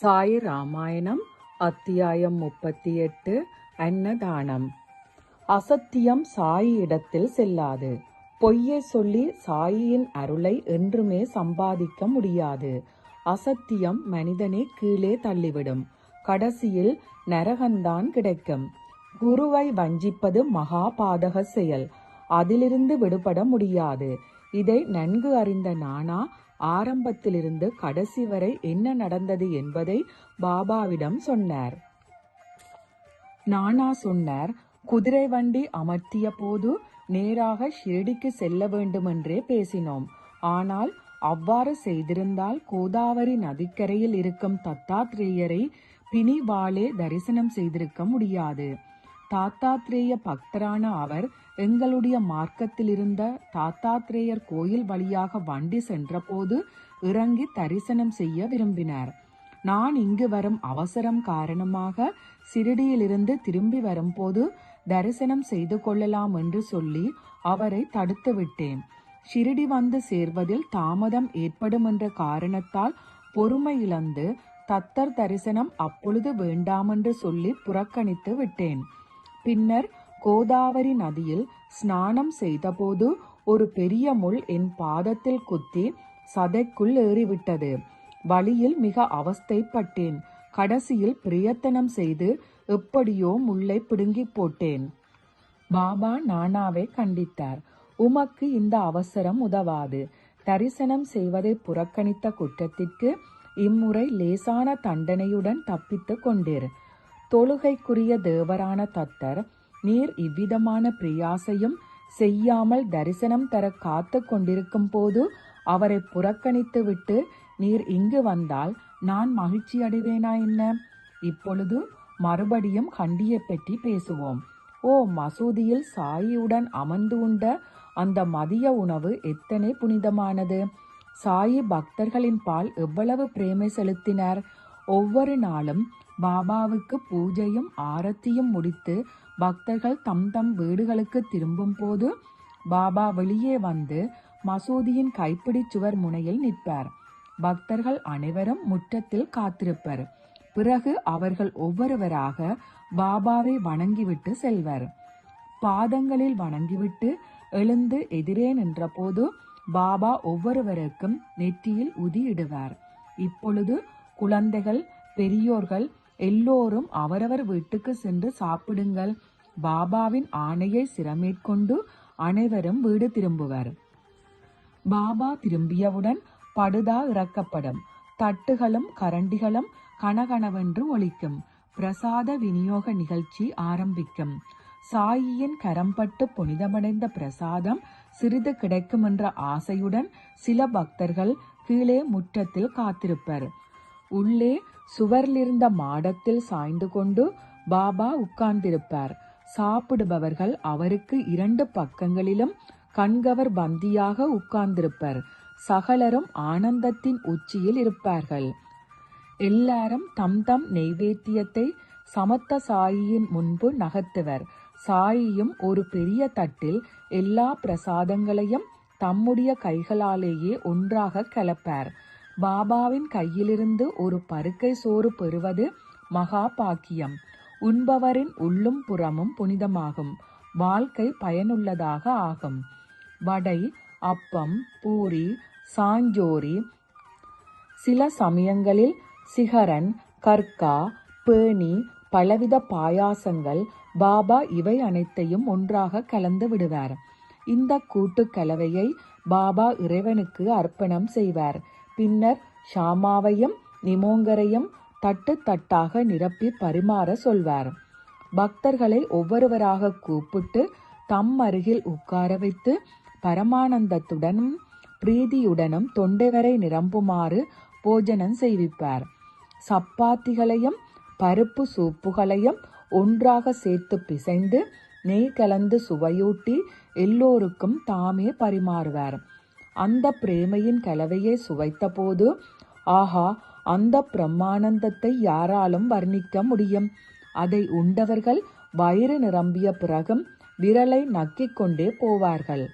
சாயி ராமாயணம் அத்தியாயம் 38 அன்னதானம். அசத்தியம் சாயி இடத்தில் செல்லாது. பொய்யை சொல்லி சாயியின் அருளை என்றுமே சம்பாதிக்க முடியாது. அசத்தியம் மனிதனை கீழே தள்ளிவிடும். கடைசியில் நரகந்தான் கிடைக்கும். குருவை வஞ்சிப்பது மகா பாதக செயல். அதிலிருந்து விடுபட முடியாது. இதை நன்கு அறிந்த நானா ஆரம்பத்திலிருந்து கடைசி வரை என்ன நடந்தது என்பதை பாபாவிடம் சொன்னார். நானா சொன்னார், குதிரை வண்டி அமர்த்திய போது நேராக ஷிரடிக்கு செல்ல வேண்டுமென்றே பேசினோம். ஆனால் அவ்வாறு செய்திருந்தால் கோதாவரி நதிக்கரையில் இருக்கும் தத்தாத்ரேயரை பிணிவாலே தரிசனம் செய்திருக்க முடியாது. தாத்தாத்ரேய பக்தரான அவர் எங்களுடைய மார்க்கத்தில் இருந்த தாத்தாத்ரேயர் கோயில் வழியாக வண்டி சென்றபோது இறங்கி தரிசனம் செய்ய விரும்பினார். நான் இங்கு வரும் அவசரம் காரணமாக சிரடியிலிருந்து திரும்பி வரும்போது தரிசனம் செய்து கொள்ளலாம் என்று சொல்லி அவரை தடுத்து விட்டேன். ஷிரடி வந்து சேர்வதில் தாமதம் ஏற்படும் என்ற காரணத்தால் பொறுமை இழந்து தத்தர் தரிசனம் அப்பொழுது வேண்டாமென்று சொல்லி புறக்கணித்து விட்டேன். பின்னர் கோதாவரி நதியில் ஸ்நானம் செய்தபோது ஒரு பெரிய முள் என் பாதத்தில் குத்தி சதைக்குள் ஏறிவிட்டது. வழியில் மிக அவஸ்தைப்பட்டேன். கடைசியில் பிரயத்தனம் செய்து எப்படியோ முள்ளை பிடுங்கி போட்டேன். பாபா நானாவை கண்டித்தார். உமக்கு இந்த அவசரம் உதவாது. தரிசனம் செய்வதை புறக்கணித்த குற்றத்திற்கு இம்முறை லேசான தண்டனையுடன் தப்பித்து கொண்டீர். தொழுகைக்குரிய தேவரான தத்தர் நீர் இவ்விதமான பிரயாசையும் செய்யாமல் தரிசனம் தர காத்து கொண்டிருக்கும் போது அவரை புறக்கணித்து விட்டு நீர் இங்கு வந்தால் நான் மகிழ்ச்சி அடைவேனா என்ன? இப்பொழுது மறுபடியும் கண்டியை பற்றி பேசுவோம். ஓ, மசூதியில் சாயியுடன் அமர்ந்து உண்ட அந்த மதிய உணவு எத்தனை புனிதமானது! சாயி பக்தர்களின் பால் எவ்வளவு பிரேமை செலுத்தினார்! ஒவ்வொரு நாளும் பாபாவுக்கு பூஜையும் ஆரத்தியும் முடித்து பக்தர்கள் தம் தம் வீடுகளுக்கு திரும்பும் போது பாபா வெளியே வந்து மசூதியின் கைப்பிடி சுவர் முனையில் நிற்பார். பக்தர்கள் அனைவரும் முற்றத்தில் காத்திருப்பர். பிறகு அவர்கள் ஒவ்வொருவராக பாபாவை வணங்கிவிட்டு செல்வர். பாதங்களில் வணங்கிவிட்டு எழுந்து எதிரே நின்ற போது பாபா ஒவ்வொருவருக்கும் நெற்றியில் உதியிடுவார். இப்பொழுது குழந்தைகள், பெரியோர்கள் எல்லோரும் அவரவர் வீட்டுக்கு சென்று சாப்பிடுங்கள். பாபாவின் ஆணையை சிரமேற்கொண்டு அனைவரும் வீடு திரும்புவர். பாபா திரும்பியவுடன் படுதா இறக்கப்படும். தட்டுகளும் கரண்டிகளும் கனகனவென்று ஒலிக்கும். பிரசாத விநியோக நிகழ்ச்சி ஆரம்பிக்கும். சாயியின் கரம்பட்டு புனிதமடைந்த பிரசாதம் சிறிது கிடைக்கும் என்ற ஆசையுடன் சில பக்தர்கள் கீழே முற்றத்தில் காத்திருப்பர். உள்ளே சுவரிலிருந்த மாடத்தில் சாய்ந்து கொண்டு பாபா உட்கார்ந்திருப்பார். சாப்பிடுபவர்கள் அவருக்கு இரண்டு பக்கங்களிலும் கண்கவர் பந்தியாக உட்கார்ந்திருப்பர். சகலரும் ஆனந்தத்தின் உச்சியில் இருப்பார்கள். எல்லாரும் தம் தம் நெய்வேத்தியத்தை சமத்த சாயியின் முன்பு நகர்த்துவர். சாயியும் ஒரு பெரிய தட்டில் எல்லா பிரசாதங்களையும் தம்முடைய கைகளாலேயே ஒன்றாக கலப்பார். பாபாவின் கையிலிருந்து ஒரு பருக்கை சோறு பெறுவது மகா பாக்கியம். உண்பவரின் உள்ளும் புறமும் புனிதமாகும். வாழ்க்கை பயனுள்ளதாக ஆகும். வடை, அப்பம், பூரி, சாஞ்சோரி, சில சமயங்களில் சிகரன், கர்க்கா, பேணி, பலவித பாயாசங்கள், பாபா இவை அனைத்தையும் ஒன்றாக கலந்து விடுவார். இந்த கூட்டு கலவையை பாபா இறைவனுக்கு அர்ப்பணம் செய்வார். பின்னர் ஷாமாவையும் நிமோங்கரையும் தட்டு தட்டாக நிரப்பி பரிமாற சொல்வார். பக்தர்களை ஒவ்வொருவராக கூப்பிட்டு தம் அருகில் உட்கார வைத்து பரமானந்தத்துடனும் பிரீதியுடனும் தொண்டை வரை நிரம்புமாறு போஜனம் செய்விப்பார். சப்பாத்திகளையும் பருப்பு சூப்புகளையும் ஒன்றாக சேர்த்து பிசைந்து நெய் கலந்து சுவையூட்டி எல்லோருக்கும் தாமே பரிமாறுவார். அந்த பிரேமையின் கலவையை சுவைத்த போது ஆஹா, அந்த பிரம்மானந்தத்தை யாராலும் வர்ணிக்க முடியும்? அதை உண்டவர்கள் வயிறு நிரம்பிய பிறகும் விரலை நக்கிக் கொண்டே போவார்கள்.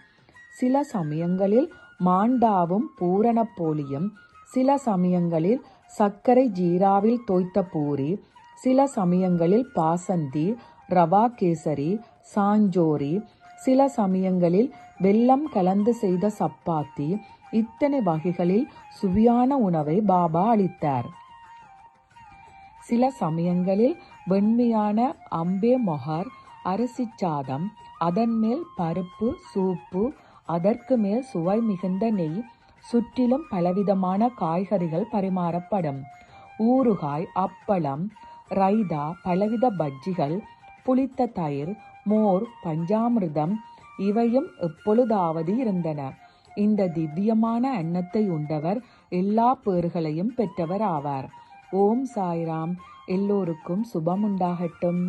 சில சமயங்களில் மாண்டாவும் பூரண போலியும், சில சமயங்களில் சர்க்கரை ஜீராவில் தோய்த்த பூரி, சில சமயங்களில் பாசந்தி, ரவா கேசரி, சாஞ்சோரி, சில சமயங்களில் வெல்லம் கலந்து செய்த சப்பாத்தி, இத்தனை வகைகளில் சுவையான உணவை பாபா அளித்தார். சில சமயங்களில் வெண்மையான அம்பே மொஹர் அரிசி சாதம், அதன் மேல் பருப்பு சூப்பு, அதற்கு மேல் சுவை மிகுந்த நெய், சுற்றிலும் பலவிதமான காய்கறிகள் பரிமாறப்படும். ஊறுகாய், அப்பளம், ரைதா, பலவித பஜ்ஜிகள், புளித்த தயிர், மோர், பஞ்சாமிர்தம் இவையும் எப்பொழுதாவது இருந்தன. இந்த திவ்யமான அன்னத்தை உண்டவர் எல்லா பேறுகளையும் பெற்றவர் ஆவார். ஓம் சாய்ராம். எல்லோருக்கும் சுபமுண்டாகட்டும்.